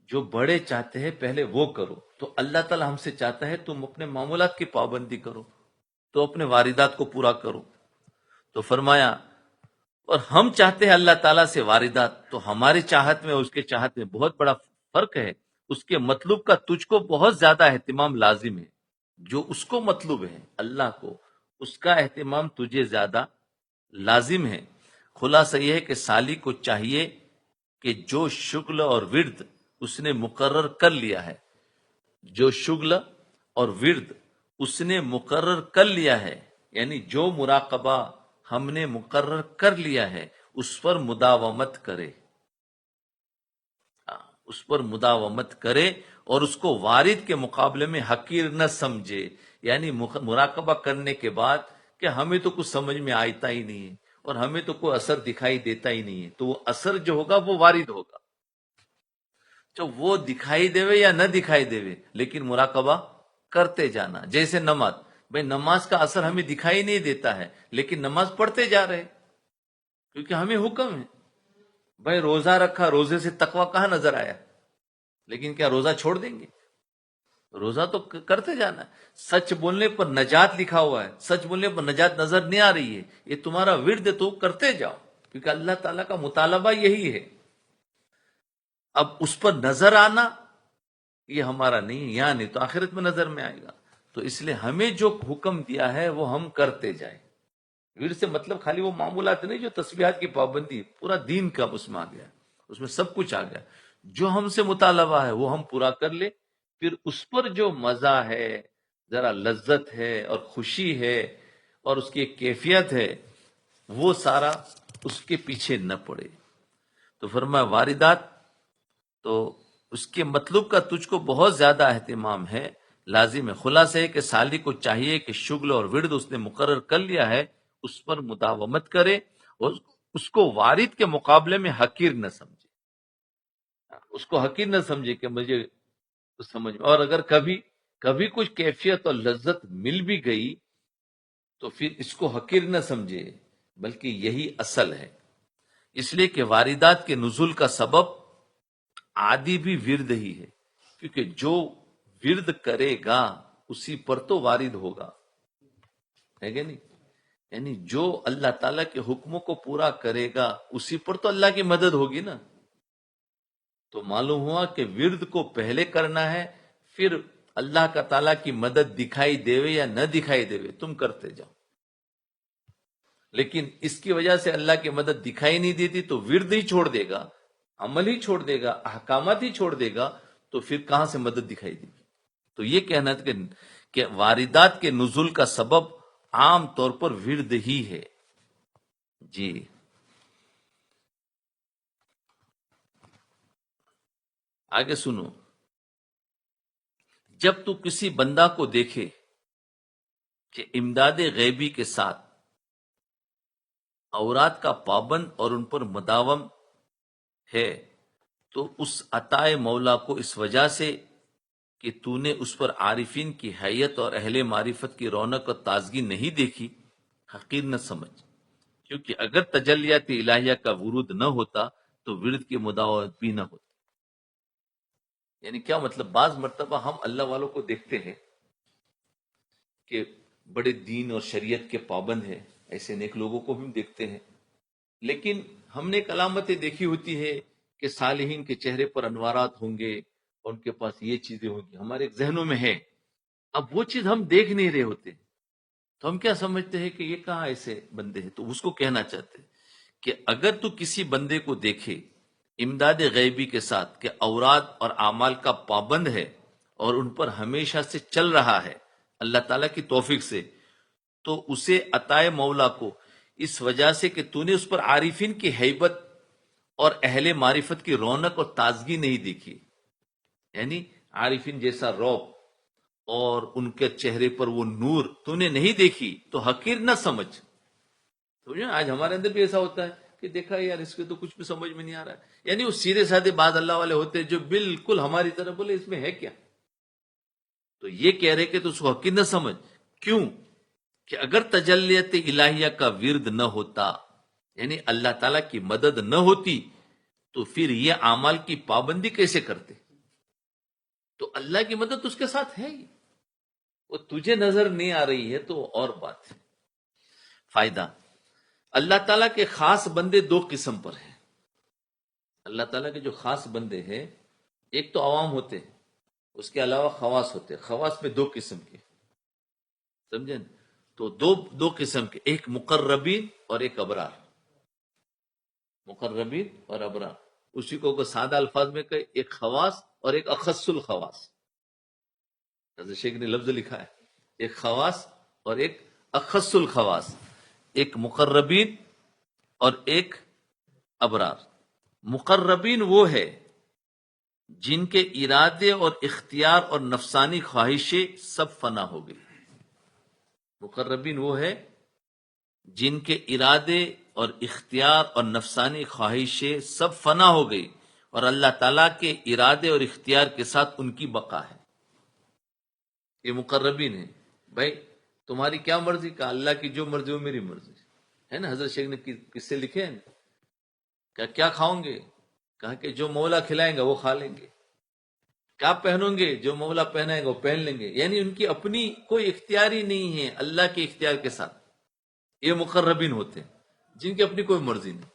جو بڑے چاہتے ہیں پہلے وہ کرو۔ تو اللہ تعالی ہم سے چاہتا ہے تم اپنے معمولات کی پابندی کرو، تو اپنے واردات کو پورا کرو۔ تو فرمایا، اور ہم چاہتے ہیں اللہ تعالیٰ سے واردات، تو ہماری چاہت میں اور اس کے چاہت میں بہت بڑا فرق ہے۔ اس کے مطلوب کا تجھ کو بہت زیادہ اہتمام لازم ہے، جو اس کو مطلوب ہے اللہ کو، اس کا اہتمام تجھے زیادہ لازم ہے۔ خلاصہ یہ ہے کہ سالی کو چاہیے کہ جو شغل اور ورد اس نے مقرر کر لیا ہے، جو شغل اور ورد اس نے مقرر کر لیا ہے، یعنی جو مراقبہ ہم نے مقرر کر لیا ہے، اس پر مداومت کرے، اس پر مداومت کرے، اور اس کو وارد کے مقابلے میں حقیر نہ سمجھے۔ یعنی مراقبہ کرنے کے بعد کہ ہمیں تو کچھ سمجھ میں آتا ہی نہیں ہے، اور ہمیں تو کوئی اثر دکھائی دیتا ہی نہیں ہے، تو وہ اثر جو ہوگا وہ وارد ہوگا، تو وہ دکھائی دیوے یا نہ دکھائی دیوے، لیکن مراقبہ کرتے جانا۔ جیسے نماز، بھئی نماز کا اثر ہمیں دکھائی نہیں دیتا ہے، لیکن نماز پڑھتے جا رہے، کیونکہ ہمیں حکم ہے۔ بھئی روزہ رکھا، روزے سے تقوی کہاں نظر آیا؟ لیکن کیا روزہ چھوڑ دیں گے؟ روزہ تو کرتے جانا ہے۔ سچ بولنے پر نجات لکھا ہوا ہے، سچ بولنے پر نجات نظر نہیں آ رہی ہے، یہ تمہارا ورد تو کرتے جاؤ، کیونکہ اللہ تعالیٰ کا مطالبہ یہی ہے۔ اب اس پر نظر آنا یہ ہمارا نہیں، یہاں نہیں تو آخرت میں نظر میں آئے گا۔ تو اس لیے ہمیں جو حکم دیا ہے وہ ہم کرتے جائیں۔ ورد سے مطلب خالی وہ معمولات نہیں، جو تسبیحات کی پابندی، پورا دین کا اس میں آ گیا، اس میں سب کچھ آ گیا۔ جو ہم سے مطالبہ ہے وہ ہم پورا کر لے، پھر اس پر جو مزہ ہے، ذرا لذت ہے اور خوشی ہے اور اس کی ایک کیفیت ہے، وہ سارا اس کے پیچھے نہ پڑے۔ تو فرمایا واردات، تو اس کے مطلوب کا تجھ کو بہت زیادہ اہتمام ہے، لازم ہے۔ خلاصہ ہے کہ سالی کو چاہیے کہ شغل اور ورد اس نے مقرر کر لیا ہے، اس پر مداومت کرے، اور اس کو وارد کے مقابلے میں حقیر نہ سمجھے، اس کو حقیر نہ سمجھے کہ مجھے کچھ سمجھ میں، اور اگر کبھی کبھی کچھ کیفیت اور لذت مل بھی گئی تو پھر اس کو حقیر نہ سمجھے، بلکہ یہی اصل ہے۔ اس لیے کہ واردات کے نزول کا سبب عادی بھی ورد ہی ہے، کیونکہ جو ورد کرے گا اسی پر تو وارد ہوگا، ہے کہ نہیں؟ یعنی جو اللہ تعالیٰ کے حکموں کو پورا کرے گا اسی پر تو اللہ کی مدد ہوگی نا۔ تو معلوم ہوا کہ ورد کو پہلے کرنا ہے، پھر اللہ کا تعالیٰ کی مدد دکھائی دیوے یا نہ دکھائی دیوے تم کرتے جاؤ۔ لیکن اس کی وجہ سے اللہ کی مدد دکھائی نہیں دیتی تو ورد ہی چھوڑ دے گا، عمل ہی چھوڑ دے گا، احکامات ہی چھوڑ دے گا، تو پھر کہاں سے مدد دکھائی دے گی؟ تو یہ کہنا ہے کہ واردات کے نزول کا سبب عام طور پر ورد ہی ہے۔ جی آگے سنو، جب تو کسی بندہ کو دیکھے کہ امداد غیبی کے ساتھ اورات کا پابند اور ان پر مداوم ہے، تو اس عطائے مولا کو اس وجہ سے کہ تو نے اس پر عارفین کی حیت اور اہل معرفت کی رونق اور تازگی نہیں دیکھی، حقیر نہ سمجھ، کیونکہ اگر تجلیات الہیہ کا ورود نہ ہوتا تو ورد کی مداومت بھی نہ ہوتی۔ یعنی کیا مطلب؟ بعض مرتبہ ہم اللہ والوں کو دیکھتے ہیں کہ بڑے دین اور شریعت کے پابند ہیں، ایسے نیک لوگوں کو بھی ہم دیکھتے ہیں، لیکن ہم نے ایک علامتیں دیکھی ہوتی ہے کہ صالحین کے چہرے پر انوارات ہوں گے اور ان کے پاس یہ چیزیں ہوں گی، ہمارے ذہنوں میں ہے، اب وہ چیز ہم دیکھ نہیں رہے ہوتے، تو ہم کیا سمجھتے ہیں کہ یہ کہاں ایسے بندے ہیں؟ تو اس کو کہنا چاہتے ہیں کہ اگر تو کسی بندے کو دیکھے امداد غیبی کے ساتھ کہ اوراد اور اعمال کا پابند ہے اور ان پر ہمیشہ سے چل رہا ہے اللہ تعالیٰ کی توفیق سے، تو اسے عطائے مولا کو اس وجہ سے کہ تو نے اس پر عارفین کی ہیبت اور اہل معرفت کی رونق اور تازگی نہیں دیکھی، یعنی عارفین جیسا روب اور ان کے چہرے پر وہ نور تو نے نہیں دیکھی تو حقیر نہ سمجھ. سمجھو آج ہمارے اندر بھی ایسا ہوتا ہے کہ دیکھا یار اس کے تو کچھ بھی سمجھ میں نہیں آ رہا ہے، یعنی وہ سیدھے سادے بعض اللہ والے ہوتے ہیں جو بالکل ہماری طرح بولے اس میں ہے کیا. تو یہ کہہ رہے کہ تو اس کو حقیر نہ سمجھ. کیوں؟ کہ اگر تجلیت الہیہ کا ورد نہ ہوتا، یعنی اللہ تعالیٰ کی مدد نہ ہوتی، تو پھر یہ اعمال کی پابندی کیسے کرتے؟ تو اللہ کی مدد اس کے ساتھ ہے ہی، وہ تجھے نظر نہیں آ رہی ہے تو اور بات ہے. فائدہ، اللہ تعالیٰ کے خاص بندے دو قسم پر ہیں. اللہ تعالیٰ کے جو خاص بندے ہیں، ایک تو عوام ہوتے ہیں، اس کے علاوہ خواص ہوتے ہیں. خواص میں دو قسم کے، سمجھیں؟ تو دو قسم کے، ایک مقربین اور ایک ابرار. مقربین اور ابرار، اسی کو اگر سادہ الفاظ میں کہے، ایک خواص اور ایک اخص الخواص. حضرت شیخ نے لفظ لکھا ہے، ایک خواص اور ایک اخص الخواص، ایک مقربین اور ایک ابرار. مقربین وہ ہے جن کے ارادے اور اختیار اور نفسانی خواہشیں سب فنا ہو گئی. مقربین وہ ہے جن کے ارادے اور اختیار اور نفسانی خواہشیں سب فنا ہو گئی اور اللہ تعالیٰ کے ارادے اور اختیار کے ساتھ ان کی بقا ہے. یہ مقربین ہیں. بھائی تمہاری کیا مرضی؟ کا اللہ کی جو مرضی وہ میری مرضی ہے نا. حضرت شیخ نے قصے لکھے ہیں. کیا کھاؤں گے؟ کہا کہ جو مولا کھلائیں گا وہ کھا لیں گے. کیا پہنوں گے؟ جو مولا پہنائے گا وہ پہن لیں گے. یعنی ان کی اپنی کوئی اختیاری نہیں ہے اللہ کے اختیار کے ساتھ. یہ مقربین ہوتے ہیں جن کی اپنی کوئی مرضی نہیں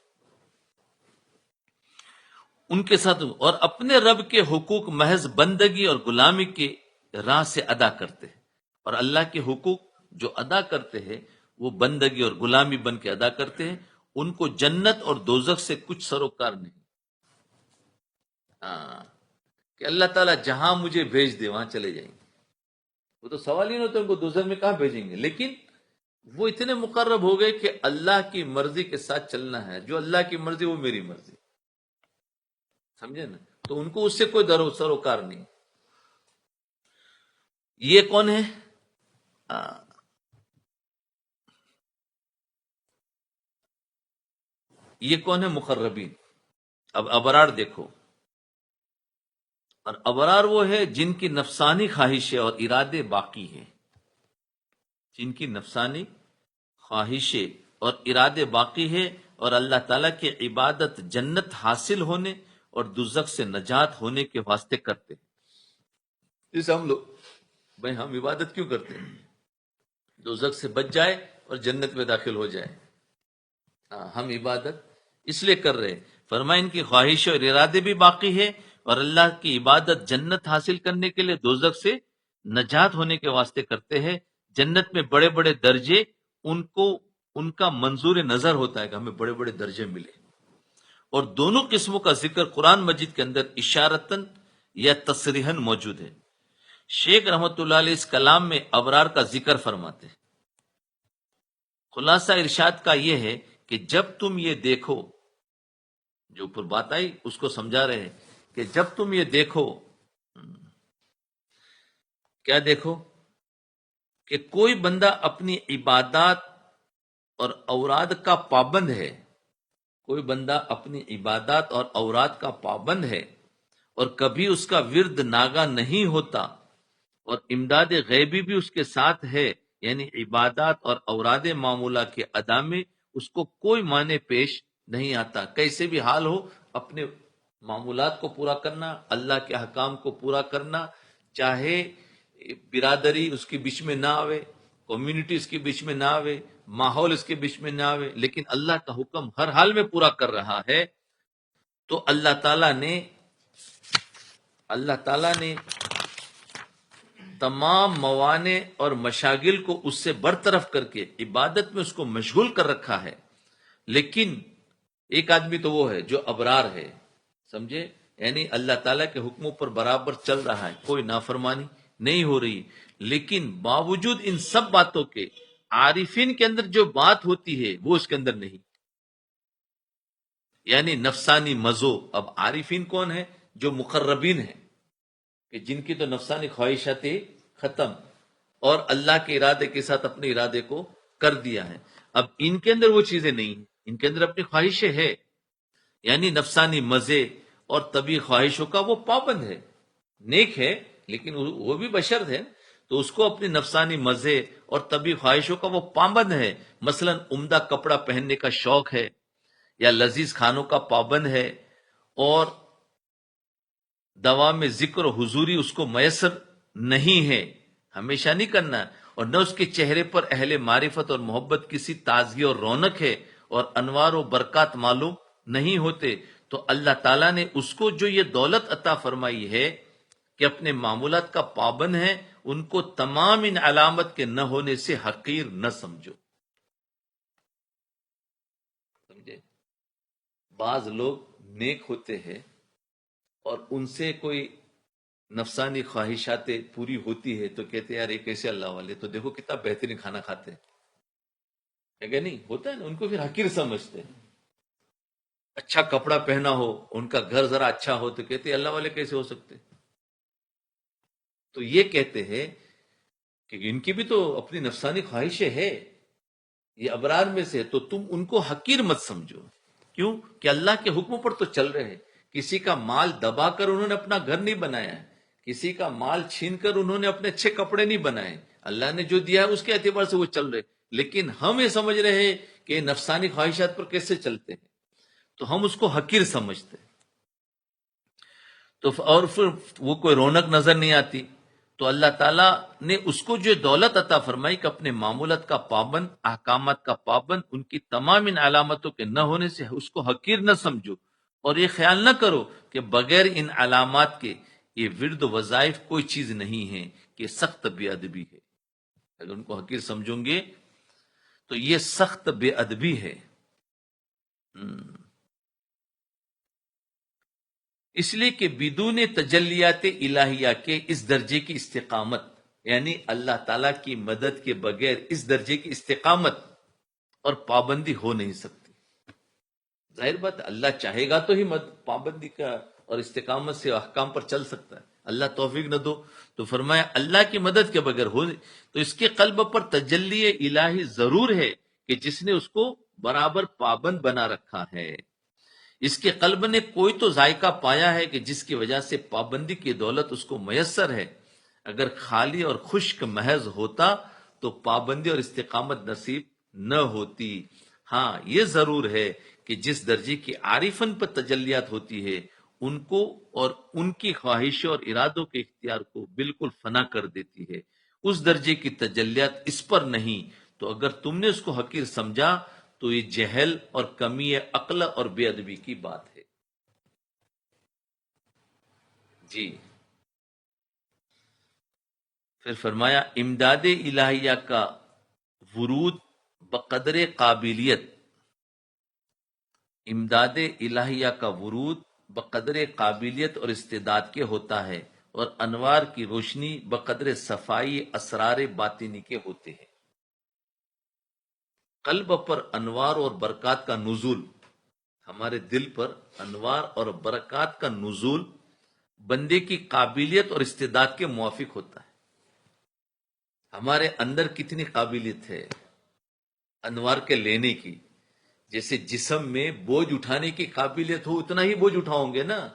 ان کے ساتھ، اور اپنے رب کے حقوق محض بندگی اور غلامی کے راہ سے ادا کرتے ہیں. اور اللہ کے حقوق جو ادا کرتے ہیں وہ بندگی اور غلامی بن کے ادا کرتے ہیں. ان کو جنت اور دوزخ سے کچھ سروکار نہیں. ہاں کہ اللہ تعالیٰ جہاں مجھے بھیج دے وہاں چلے جائیں گے. وہ تو سوال ہی نہیں ہوتا ان کو دوزخ میں کہاں بھیجیں گے. لیکن وہ اتنے مقرب ہو گئے کہ اللہ کی مرضی کے ساتھ چلنا ہے. جو اللہ کی مرضی وہ میری مرضی، سمجھے نا. تو ان کو اس سے کوئی سروکار نہیں. یہ کون ہے؟ یہ کون ہے؟ مقربین. اب ابرار دیکھو. اور ابرار وہ ہے جن کی نفسانی خواہشیں اور ارادے باقی ہیں. جن کی نفسانی خواہشیں اور ارادے باقی ہے اور اللہ تعالیٰ کی عبادت جنت حاصل ہونے اور دوزخ سے نجات ہونے کے واسطے کرتے ہیں. جیسے ہم لوگ، بھائی ہم عبادت کیوں کرتے ہیں؟ دوزخ سے بچ جائے اور جنت میں داخل ہو جائے. ہم عبادت اس لیے کر رہے. فرمائیں ان کی خواہش اور ارادے بھی باقی ہے اور اللہ کی عبادت جنت حاصل کرنے کے لیے دوزخ سے نجات ہونے کے واسطے کرتے ہیں. جنت میں بڑے بڑے درجے ان کا منظور نظر ہوتا ہے کہ ہمیں بڑے بڑے درجے ملے. اور دونوں قسموں کا ذکر قرآن مجید کے اندر اشارتاً یا تصریحاً موجود ہے. شیخ رحمت اللہ علیہ اس کلام میں ابرار کا ذکر فرماتے ہیں. خلاصہ ارشاد کا یہ ہے کہ جب تم یہ دیکھو، جو اوپر بات آئی اس کو سمجھا رہے ہیں کہ جب تم یہ دیکھو، کیا دیکھو؟ کہ کوئی بندہ اپنی عبادات اور اوراد کا پابند ہے. کوئی بندہ اپنی عبادات اور اوراد کا پابند ہے اور کبھی اس کا ورد ناگا نہیں ہوتا اور امداد غیبی بھی اس کے ساتھ ہے، یعنی عبادات اور اوراد معمولہ کے ادا میں اس کو کوئی معنی پیش نہیں آتا. کیسے بھی حال ہو اپنے معمولات کو پورا کرنا، اللہ کے احکام کو پورا کرنا، چاہے برادری اس کے بیچ میں نہ آوے، کمیونٹی اس کے بیچ میں نہ آوے، ماحول اس کے بیچ میں نہ آوے، لیکن اللہ کا حکم ہر حال میں پورا کر رہا ہے. تو اللہ تعالیٰ نے تمام موانع اور مشاغل کو اس سے برطرف کر کے عبادت میں اس کو مشغول کر رکھا ہے. لیکن ایک آدمی تو وہ ہے جو ابرار ہے، سمجھے، یعنی اللہ تعالیٰ کے حکموں پر برابر چل رہا ہے، کوئی نافرمانی نہیں ہو رہی، لیکن باوجود ان سب باتوں کے عارفین کے اندر جو بات ہوتی ہے وہ اس کے اندر نہیں، یعنی نفسانی مزو. اب عارفین کون ہے؟ جو مقربین ہیں، کہ جن کی تو نفسانی خواہشات ختم اور اللہ کے ارادے کے ساتھ اپنے ارادے کو کر دیا ہے. اب ان کے اندر وہ چیزیں نہیں ہیں، ان کے اندر اپنی خواہشیں ہے، یعنی نفسانی مزے اور طبی خواہشوں کا وہ پابند ہے، نیک ہے لیکن وہ بھی بشر ہے، تو اس کو اپنی نفسانی مزے اور طبی خواہشوں کا وہ پابند ہے. مثلا عمدہ کپڑا پہننے کا شوق ہے یا لذیذ کھانوں کا پابند ہے، اور دوا میں ذکر و حضوری اس کو میسر نہیں ہے، ہمیشہ نہیں کرنا، اور نہ اس کے چہرے پر اہل معرفت اور محبت کسی تازگی اور رونق ہے، اور انوار و برکات معلوم نہیں ہوتے، تو اللہ تعالیٰ نے اس کو جو یہ دولت عطا فرمائی ہے کہ اپنے معمولات کا پابند ہے، ان کو تمام ان علامت کے نہ ہونے سے حقیر نہ سمجھو. سمجھے؟ بعض لوگ نیک ہوتے ہیں اور ان سے کوئی نفسانی خواہشات پوری ہوتی ہے تو کہتے ہیں یار ایک ایسے اللہ والے تو دیکھو کتنا بہترین کھانا کھاتے ہیں، ہے کہ نہیں؟ ہوتا ہے نا، ان کو پھر حقیر سمجھتے ہیں. اچھا کپڑا پہنا ہو، ان کا گھر ذرا اچھا ہو تو کہتے ہیں اللہ والے کیسے ہو سکتے. تو یہ کہتے ہیں کہ ان کی بھی تو اپنی نفسانی خواہشیں ہے، یہ ابرار میں سے، تو تم ان کو حقیر مت سمجھو. کیوں کہ اللہ کے حکموں پر تو چل رہے ہیں. کسی کا مال دبا کر انہوں نے اپنا گھر نہیں بنایا ہے، کسی کا مال چھین کر انہوں نے اپنے اچھے کپڑے نہیں بنائے. اللہ نے جو دیا ہے اس کے اعتبار سے وہ چل رہے، لیکن ہم یہ سمجھ رہے ہیں کہ نفسانی خواہشات پر کیسے چلتے ہیں، تو ہم اس کو حقیر سمجھتے ہیں. تو اور پھر وہ کوئی رونق نظر نہیں آتی. تو اللہ تعالیٰ نے اس کو جو دولت عطا فرمائی کہ اپنے معمولات کا پابند، احکامات کا پابند، ان کی تمام ان علامتوں کے نہ ہونے سے اس کو حقیر نہ سمجھو، اور یہ خیال نہ کرو کہ بغیر ان علامات کے یہ ورد و وظائف کوئی چیز نہیں ہے، کہ سخت بے ادبی ہے. اگر ان کو حقیر سمجھوں گے تو یہ سخت بے ادبی ہے. اس لیے کہ بدون تجلیات الہیہ کے اس درجے کی استقامت، یعنی اللہ تعالیٰ کی مدد کے بغیر اس درجے کی استقامت اور پابندی ہو نہیں سکتی. ظاہر بات اللہ چاہے گا تو ہی پابندی کا اور استقامت سے احکام پر چل سکتا ہے. اللہ توفیق نہ دو تو فرمایا اللہ کی مدد کے بغیر ہو. تو اس کے قلب پر تجلی الہی ضرور ہے کہ جس نے اس کو برابر پابند بنا رکھا ہے. اس کے قلب نے کوئی تو ذائقہ پایا ہے کہ جس کی وجہ سے پابندی کی دولت اس کو میسر ہے. اگر خالی اور خشک محض ہوتا تو پابندی اور استقامت نصیب نہ ہوتی. ہاں یہ ضرور ہے کہ جس درجے کی عارفن پر تجلیات ہوتی ہے ان کو اور ان کی خواہشوں اور ارادوں کے اختیار کو بالکل فنا کر دیتی ہے. اس درجے کی تجلیات اس پر نہیں. تو اگر تم نے اس کو حقیر سمجھا تو یہ جہل اور کمی عقل اور بے ادبی کی بات ہے. جی پھر فرمایا امداد الہیہ کا ورود بقدر قابلیت، امداد الہیہ کا ورود بقدر قابلیت اور استعداد کے ہوتا ہے، اور انوار کی روشنی بقدر صفائی اسرار باطنی کے ہوتے ہیں. قلب پر انوار اور برکات کا نزول، ہمارے دل پر انوار اور برکات کا نزول بندے کی قابلیت اور استعداد کے موافق ہوتا ہے. ہمارے اندر کتنی قابلیت ہے انوار کے لینے کی. جیسے جسم میں بوجھ اٹھانے کی قابلیت ہو اتنا ہی بوجھ اٹھاؤں گے نا.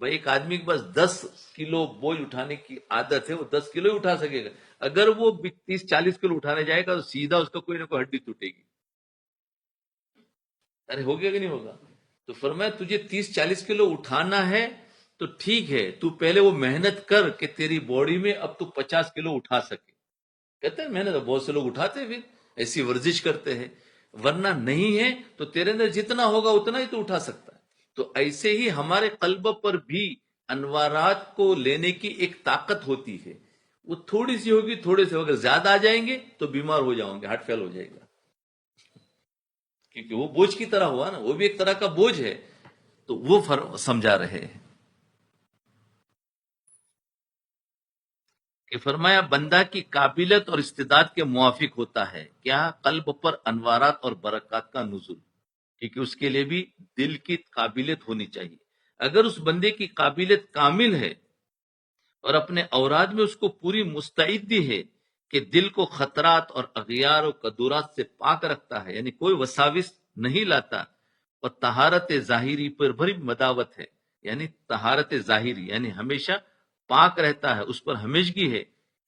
بھائی ایک آدمی کے پاس 10 کلو بوجھ اٹھانے کی عادت ہے، وہ 10 کلو ہی اٹھا سکے گا. اگر وہ 30-40 کلو اٹھانے جائے گا تو سیدھا اس کا کوئی نہ کوئی ہڈی ٹوٹے گی. ارے ہو گیا کہ نہیں ہوگا؟ تو فرمایا تجھے 30-40 کلو اٹھانا ہے تو ٹھیک ہے، تو پہلے وہ محنت کر کہ تیری باڈی میں اب تو 50 کلو اٹھا سکے. کہتے ہیں محنت بہت سے لوگ اٹھاتے ہیں، پھر ایسی ورزش کرتے ہیں، ورنہ نہیں ہے تو تیرے اندر جتنا ہوگا اتنا ہی تو اٹھا سکتا ہے. تو ایسے ہی ہمارے قلب پر بھی انوارات کو لینے کی ایک طاقت ہوتی ہے. وہ تھوڑی سی ہوگی، تھوڑے سے اگر زیادہ آ جائیں گے تو بیمار ہو جاؤں گے، ہارٹ فیل ہو جائے گا، کیونکہ وہ بوجھ کی طرح ہوا نا، وہ بھی ایک طرح کا بوجھ ہے. تو وہ سمجھا رہے ہیں کہ فرمایا بندہ کی قابلیت اور استعداد کے موافق ہوتا ہے کیا؟ قلب پر انوارات اور برکات کا نزول، کیونکہ اس کے لیے بھی دل کی قابلیت ہونی چاہیے. اگر اس بندے کی قابلیت کامل ہے اور اپنے اوراد میں اس کو پوری مستعدی ہے کہ دل کو خطرات اور اغیار و قدورات سے پاک رکھتا ہے، یعنی کوئی وساوس نہیں لاتا، اور طہارت ظاہری پر بڑی مداوت ہے، یعنی طہارت ظاہری یعنی ہمیشہ پاک رہتا ہے، اس پر ہمیشگی ہے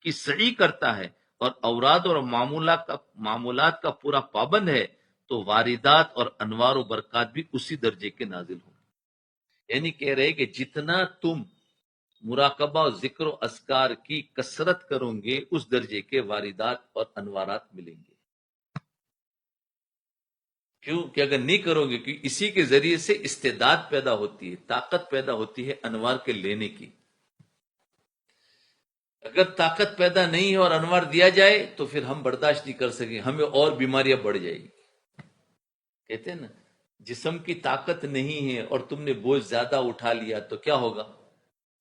کہ صحیح کرتا ہے، اور اوراد اور معمولات کا پورا پابند ہے، تو واردات اور انوار و برکات بھی اسی درجے کے نازل ہوں. یعنی کہہ رہے کہ جتنا تم مراقبہ و ذکر و اذکار کی کثرت کرو گے، اس درجے کے واردات اور انوارات ملیں گے. کیوں کہ اگر نہیں کرو گے، کہ اسی کے ذریعے سے استعداد پیدا ہوتی ہے، طاقت پیدا ہوتی ہے انوار کے لینے کی. اگر طاقت پیدا نہیں ہے اور انوار دیا جائے تو پھر ہم برداشت نہیں کر سکیں، ہمیں اور بیماریاں بڑھ جائیں گی. کہتے ہیں نا، جسم کی طاقت نہیں ہے اور تم نے بوجھ زیادہ اٹھا لیا تو کیا ہوگا؟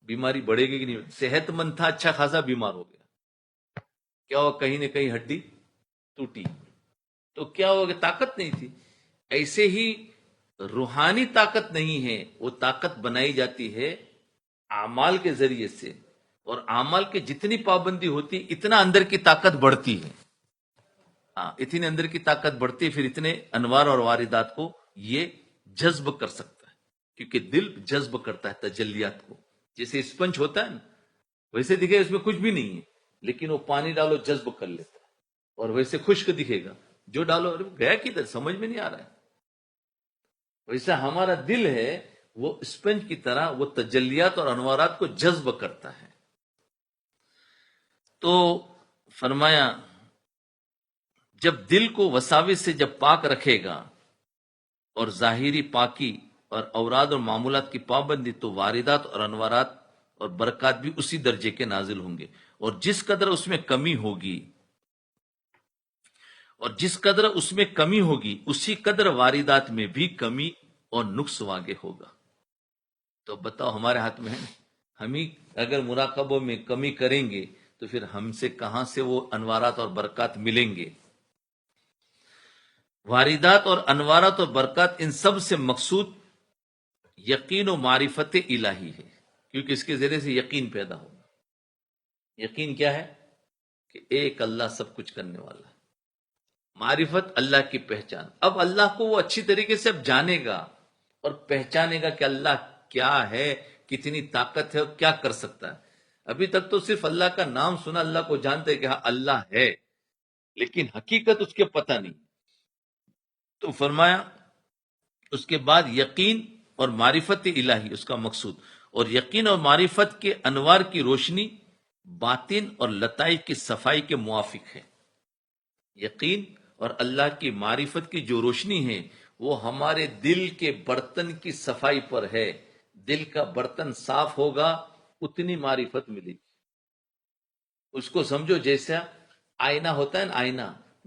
بیماری بڑھے گی کہ نہیں؟ صحت مند تھا، اچھا خاصا بیمار ہو گیا، کیا ہوا؟ کہیں نہ کہیں ہڈی ٹوٹی، تو کیا ہوا کہ طاقت نہیں تھی. ایسے ہی روحانی طاقت نہیں ہے، وہ طاقت بنائی جاتی ہے اعمال کے ذریعے سے، اور اعمال کی جتنی پابندی ہوتی اتنا اندر کی طاقت بڑھتی ہے. ہاں، اتنے اندر کی طاقت بڑھتی ہے، پھر اتنے انوار اور واردات کو یہ جذب کر سکتا ہے، کیونکہ دل جذب کرتا ہے تجلیات کو. جیسے اسپنج ہوتا ہے نا، ویسے دکھے اس میں کچھ بھی نہیں ہے، لیکن وہ پانی ڈالو جذب کر لیتا ہے، اور ویسے خشک دکھے گا، جو ڈالو ارے گیا کدھر سمجھ میں نہیں آ رہا ہے. ویسا ہمارا دل ہے، وہ اسپنج کی طرح وہ تجلیات اور انوارات کو جذب کرتا ہے. تو فرمایا جب دل کو وساوس سے جب پاک رکھے گا اور ظاہری پاکی اور اوراد اور معمولات کی پابندی، تو واردات اور انوارات اور برکات بھی اسی درجے کے نازل ہوں گے. اور جس قدر اس میں کمی ہوگی، اسی قدر واردات میں بھی کمی اور نقص واقع ہوگا. تو بتاؤ ہمارے ہاتھ میں ہے نا، ہم ہی اگر مراقبوں میں کمی کریں گے تو پھر ہم سے کہاں سے وہ انوارات اور برکات ملیں گے؟ واردات اور انوارات اور برکات، ان سب سے مقصود یقین و معرفت الہی ہے، کیونکہ اس کے ذریعے سے یقین پیدا ہوگا. یقین کیا ہے؟ کہ ایک اللہ سب کچھ کرنے والا ہے. معرفت اللہ کی پہچان، اب اللہ کو وہ اچھی طریقے سے اب جانے گا اور پہچانے گا کہ اللہ کیا ہے، کتنی طاقت ہے اور کیا کر سکتا ہے. ابھی تک تو صرف اللہ کا نام سنا، اللہ کو جانتے کہ ہاں اللہ ہے، لیکن حقیقت اس کے پتہ نہیں. تو فرمایا اس کے بعد یقین اور معرفت الہی اس کا مقصود، اور یقین اور معرفت کے انوار کی روشنی باطن اور لطائف کی صفائی کے موافق ہے. یقین اور اللہ کی معرفت کی جو روشنی ہے وہ ہمارے دل کے برتن کی صفائی پر ہے. دل کا برتن صاف ہوگا اتنی معرفت ملے گی. اس کو سمجھو جیسا آئینہ ہوتا ہے نا، آئینہ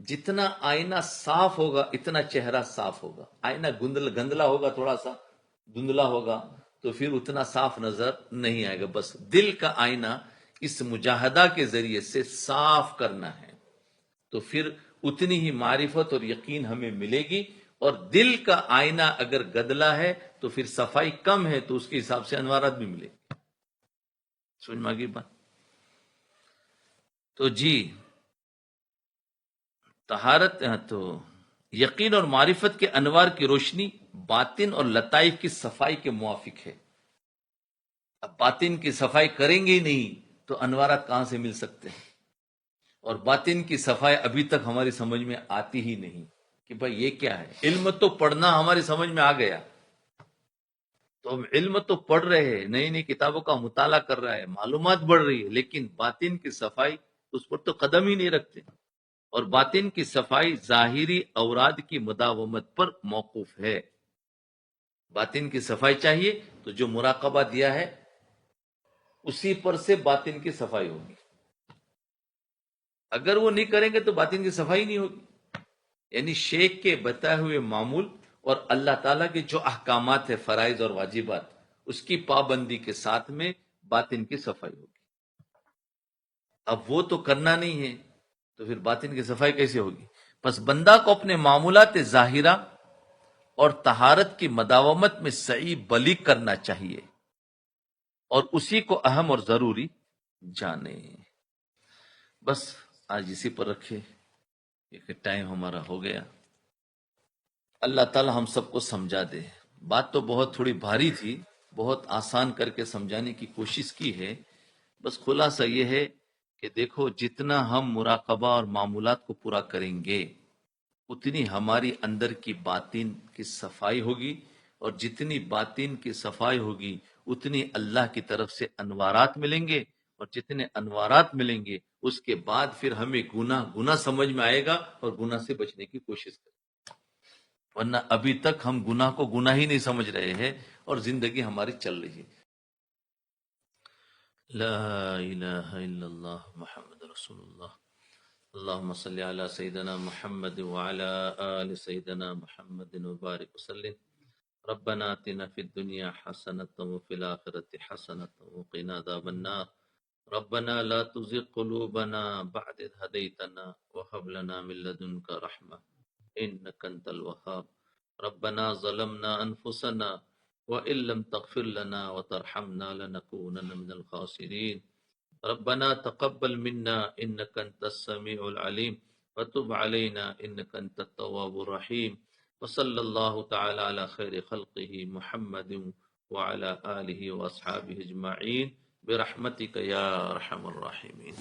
جتنا آئینہ صاف ہوگا اتنا چہرہ صاف ہوگا. آئینہ گندلا ہوگا، تھوڑا سا دھندلا ہوگا تو پھر اتنا صاف نظر نہیں آئے گا. بس دل کا آئینہ اس مجاہدہ کے ذریعے سے صاف کرنا ہے، تو پھر اتنی ہی معرفت اور یقین ہمیں ملے گی. اور دل کا آئینہ اگر گدلا ہے تو پھر صفائی کم ہے، تو اس کے حساب سے انوارات بھی ملے گی. سمجھ میں آگئی بات؟ تو جی طہارت، تو یقین اور معرفت کے انوار کی روشنی باطن اور لطائف کی صفائی کے موافق ہے. اب باطن کی صفائی کریں گے ہی نہیں تو انوارات کہاں سے مل سکتے ہیں؟ اور باطن کی صفائی ابھی تک ہماری سمجھ میں آتی ہی نہیں کہ بھائی یہ کیا ہے. علم تو پڑھنا ہماری سمجھ میں آ گیا، تو ہم علم تو پڑھ رہے ہیں، نئی نئی کتابوں کا مطالعہ کر رہا ہے، معلومات بڑھ رہی ہے، لیکن باطن کی صفائی اس پر تو قدم ہی نہیں رکھتے. اور باطن کی صفائی ظاہری اوراد کی مداومت پر موقوف ہے. باطن کی صفائی چاہیے تو جو مراقبہ دیا ہے اسی پر سے باطن کی صفائی ہوگی. اگر وہ نہیں کریں گے تو باطن کی صفائی نہیں ہوگی. یعنی شیخ کے بتائے ہوئے معمول اور اللہ تعالیٰ کے جو احکامات ہے، فرائض اور واجبات، اس کی پابندی کے ساتھ میں باطن کی صفائی ہوگی. اب وہ تو کرنا نہیں ہے تو پھر باطن کی صفائی کیسے ہوگی؟ پس بندہ کو اپنے معمولات ظاہرہ اور طہارت کی مداومت میں صحیح بلیغ کرنا چاہیے اور اسی کو اہم اور ضروری جانے. بس آج اسی پر رکھے، کہ ٹائم ہمارا ہو گیا. اللہ تعالی ہم سب کو سمجھا دے. بات تو بہت تھوڑی بھاری تھی، بہت آسان کر کے سمجھانے کی کوشش کی ہے. بس خلاصہ یہ ہے کہ دیکھو، جتنا ہم مراقبہ اور معمولات کو پورا کریں گے اتنی ہماری اندر کی باطن کی صفائی ہوگی، اور جتنی باطن کی صفائی ہوگی اتنی اللہ کی طرف سے انوارات ملیں گے، اور جتنے انوارات ملیں گے اس کے بعد پھر ہمیں گناہ سمجھ میں آئے گا اور گناہ سے بچنے کی کوشش کریں. ورنہ ابھی تک ہم گناہ کو گناہ ہی نہیں سمجھ رہے ہیں اور زندگی ہماری چل رہی ہے. لا الہ الا اللہ محمد رسول اللہ. اللهم صل على سيدنا محمد وعلى آل سيدنا محمد وبارك وسلم. ربنا آتنا في الدنيا حسنة وفي الآخرة حسنة وقنا عذاب النار. ربنا لا تزغ قلوبنا بعد إذ هديتنا وهب لنا من لدنك رحمة إنك أنت الوهاب. ربنا ظلمنا أنفسنا وإن لم تغفر لنا وترحمنا لنكونن من الخاسرين. ربنا تقبل منا إنك أنت السميع العليم وتب علينا إنك أنت التواب الرحيم. وصلى الله تعالى على خير خلقه محمد وعلى آله وأصحابه أجمعين برحمتك يا أرحم الراحمين.